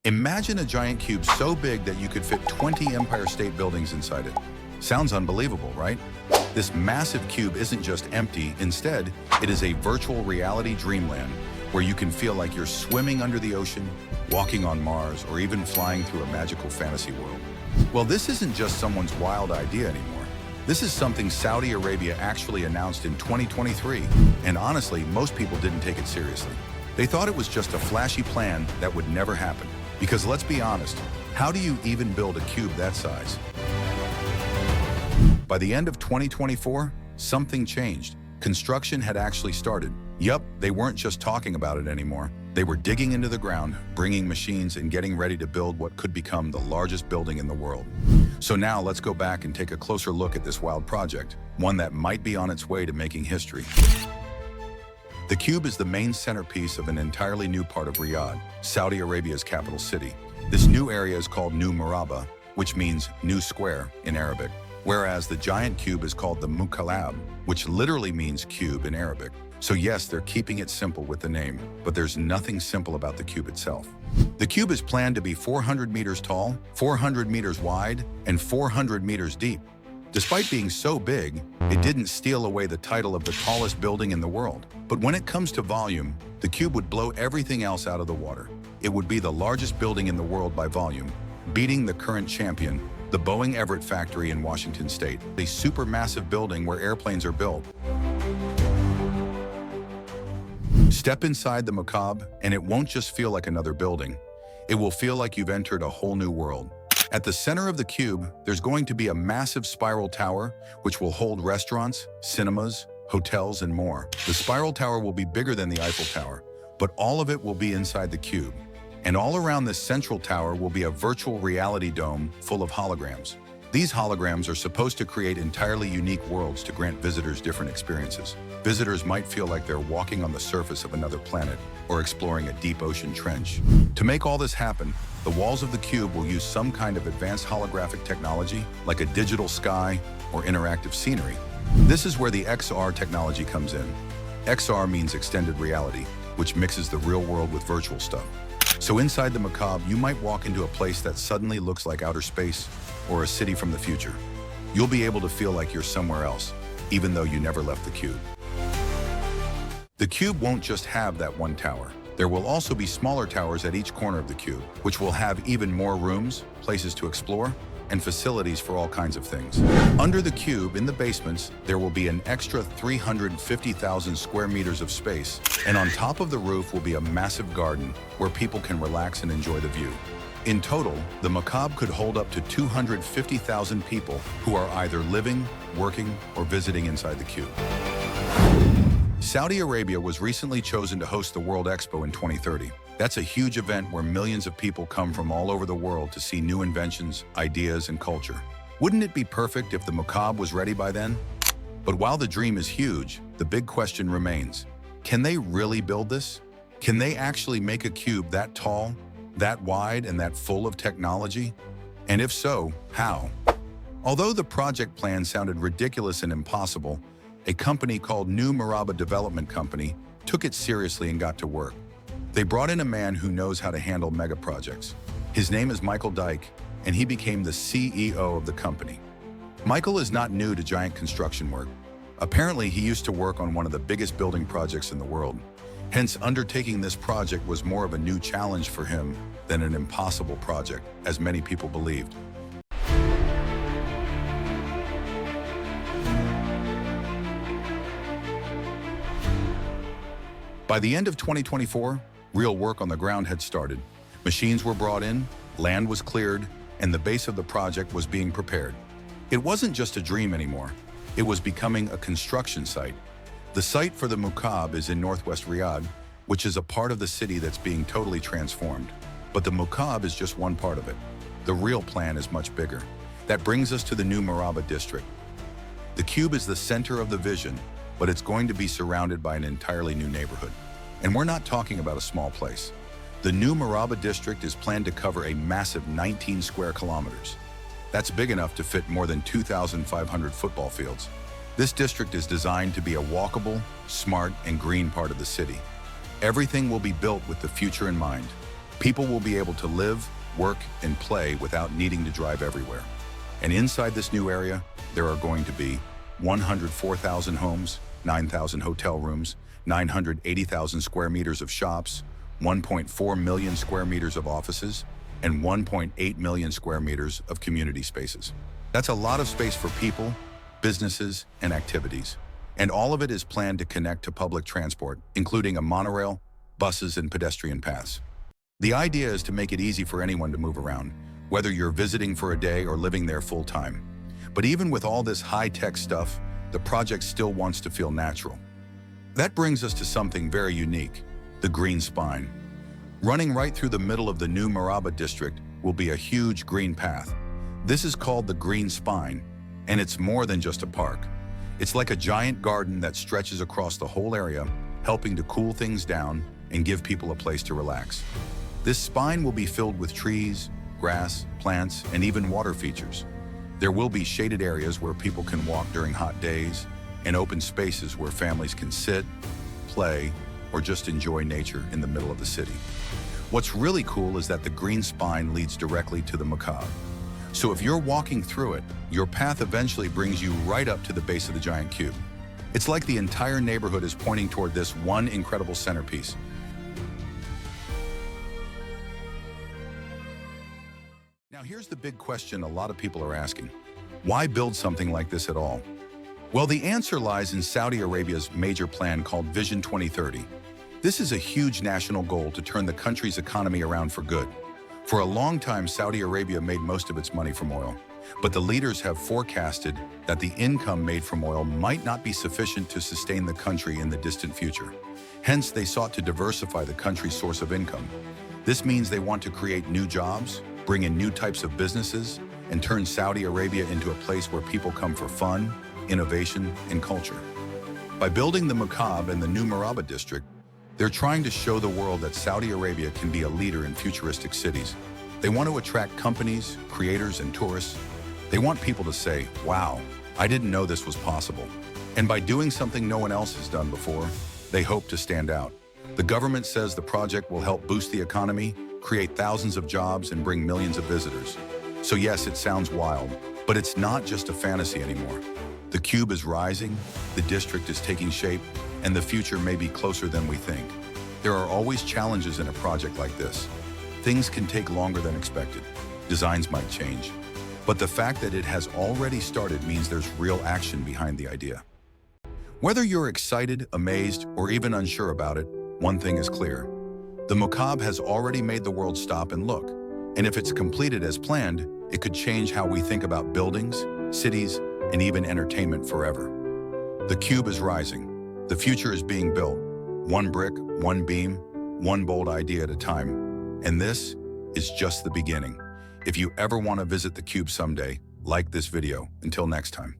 Imagine a giant cube so big that you could fit 20 Empire State Buildings inside it. Sounds unbelievable, right? This massive cube isn't just empty. Instead, it is a virtual reality dreamland where you can feel like you're swimming under the ocean, walking on Mars, or even flying through a magical fantasy world. Well, this isn't just someone's wild idea anymore. This is something Saudi Arabia actually announced in 2023, and honestly, most people didn't take it seriously. They thought it was just a flashy plan that would never happen. Because let's be honest, how do you even build a cube that size? By the end of 2024, something changed. Construction had actually started. Yup, they weren't just talking about it anymore. They were digging into the ground, bringing machines, and getting ready to build what could become the largest building in the world. So now let's go back and take a closer look at this wild project, one that might be on its way to making history. The cube is the main centerpiece of an entirely new part of Riyadh, Saudi Arabia's capital city. This new area is called New Murabba, which means new square in Arabic, whereas the giant cube is called the Mukaab, which literally means cube in Arabic. So yes, they're keeping it simple with the name, but there's nothing simple about the cube itself. The cube is planned to be 400 meters tall, 400 meters wide, and 400 meters deep. Despite being so big, it didn't steal away the title of the tallest building in the world. But when it comes to volume, the cube would blow everything else out of the water. It would be the largest building in the world by volume, beating the current champion, the Boeing Everett factory in Washington State, a supermassive building where airplanes are built. Step inside the Mukaab, and it won't just feel like another building. It will feel like you've entered a whole new world. At the center of the cube, there's going to be a massive spiral tower, which will hold restaurants, cinemas, hotels, and more. The spiral tower will be bigger than the Eiffel Tower, but all of it will be inside the cube. And all around this central tower will be a virtual reality dome full of holograms. These holograms are supposed to create entirely unique worlds to grant visitors different experiences. Visitors might feel like they're walking on the surface of another planet or exploring a deep ocean trench. To make all this happen, the walls of the cube will use some kind of advanced holographic technology, like a digital sky or interactive scenery. This is where the XR technology comes in. XR means extended reality, which mixes the real world with virtual stuff. So inside the Mukaab, you might walk into a place that suddenly looks like outer space or a city from the future. You'll be able to feel like you're somewhere else, even though you never left the cube. The cube won't just have that one tower. There will also be smaller towers at each corner of the cube, which will have even more rooms, places to explore, and facilities for all kinds of things. Under the cube, in the basements, there will be an extra 350,000 square meters of space, and on top of the roof will be a massive garden where people can relax and enjoy the view. In total, the Mukaab could hold up to 250,000 people who are either living, working, or visiting inside the cube. Saudi Arabia was recently chosen to host the World Expo in 2030. That's a huge event where millions of people come from all over the world to see new inventions, ideas, and culture. Wouldn't it be perfect if the Mukaab was ready by then? But while the dream is huge, the big question remains. Can they really build this? Can they actually make a cube that tall, that wide, and that full of technology? And if so, how? Although the project plan sounded ridiculous and impossible, a company called New Murabba Development Company took it seriously and got to work. They brought in a man who knows how to handle megaprojects. His name is Michael Dyke, and he became the CEO of the company. Michael is not new to giant construction work. Apparently, he used to work on one of the biggest building projects in the world. Hence, undertaking this project was more of a new challenge for him than an impossible project, as many people believed. By the end of 2024, real work on the ground had started. Machines were brought in, land was cleared, and the base of the project was being prepared. It wasn't just a dream anymore. It was becoming a construction site. The site for the Mukaab is in northwest Riyadh, which is a part of the city that's being totally transformed. But the Mukaab is just one part of it. The real plan is much bigger. That brings us to the new Murabba district. The cube is the center of the vision, but it's going to be surrounded by an entirely new neighborhood. And we're not talking about a small place. The new Murabba district is planned to cover a massive 19 square kilometers. That's big enough to fit more than 2,500 football fields. This district is designed to be a walkable, smart, and green part of the city. Everything will be built with the future in mind. People will be able to live, work, and play without needing to drive everywhere. And inside this new area, there are going to be 104,000 homes, 9,000 hotel rooms, 980,000 square meters of shops, 1.4 million square meters of offices, and 1.8 million square meters of community spaces. That's a lot of space for people, businesses, and activities. And all of it is planned to connect to public transport, including a monorail, buses, and pedestrian paths. The idea is to make it easy for anyone to move around, whether you're visiting for a day or living there full time. But even with all this high-tech stuff, the project still wants to feel natural. That brings us to something very unique, the green spine. Running right through the middle of the new Murabba district will be a huge green path. This is called the green spine, and it's more than just a park. It's like a giant garden that stretches across the whole area, helping to cool things down and give people a place to relax. This spine will be filled with trees, grass, plants, and even water features. There will be shaded areas where people can walk during hot days, and open spaces where families can sit, play, or just enjoy nature in the middle of the city. What's really cool is that the green spine leads directly to the Mukaab. So if you're walking through it, your path eventually brings you right up to the base of the giant cube. It's like the entire neighborhood is pointing toward this one incredible centerpiece. Now here's the big question a lot of people are asking. Why build something like this at all? Well, the answer lies in Saudi Arabia's major plan called Vision 2030. This is a huge national goal to turn the country's economy around for good. For a long time, Saudi Arabia made most of its money from oil, but the leaders have forecasted that the income made from oil might not be sufficient to sustain the country in the distant future. Hence, they sought to diversify the country's source of income. This means they want to create new jobs, bring in new types of businesses, and turn Saudi Arabia into a place where people come for fun, innovation, and culture. By building the Mukaab and the new Murabba district, they're trying to show the world that Saudi Arabia can be a leader in futuristic cities. They want to attract companies, creators, and tourists. They want people to say, wow, I didn't know this was possible. And by doing something no one else has done before, they hope to stand out. The government says the project will help boost the economy, create thousands of jobs, and bring millions of visitors. So yes, it sounds wild, but it's not just a fantasy anymore. The cube is rising, the district is taking shape, and the future may be closer than we think. There are always challenges in a project like this. Things can take longer than expected. Designs might change. But the fact that it has already started means there's real action behind the idea. Whether you're excited, amazed, or even unsure about it, one thing is clear. The Mukaab has already made the world stop and look. And if it's completed as planned, it could change how we think about buildings, cities, and even entertainment forever. The cube is rising. The future is being built. One brick, one beam, one bold idea at a time. And this is just the beginning. If you ever want to visit the cube someday, like this video. Until next time.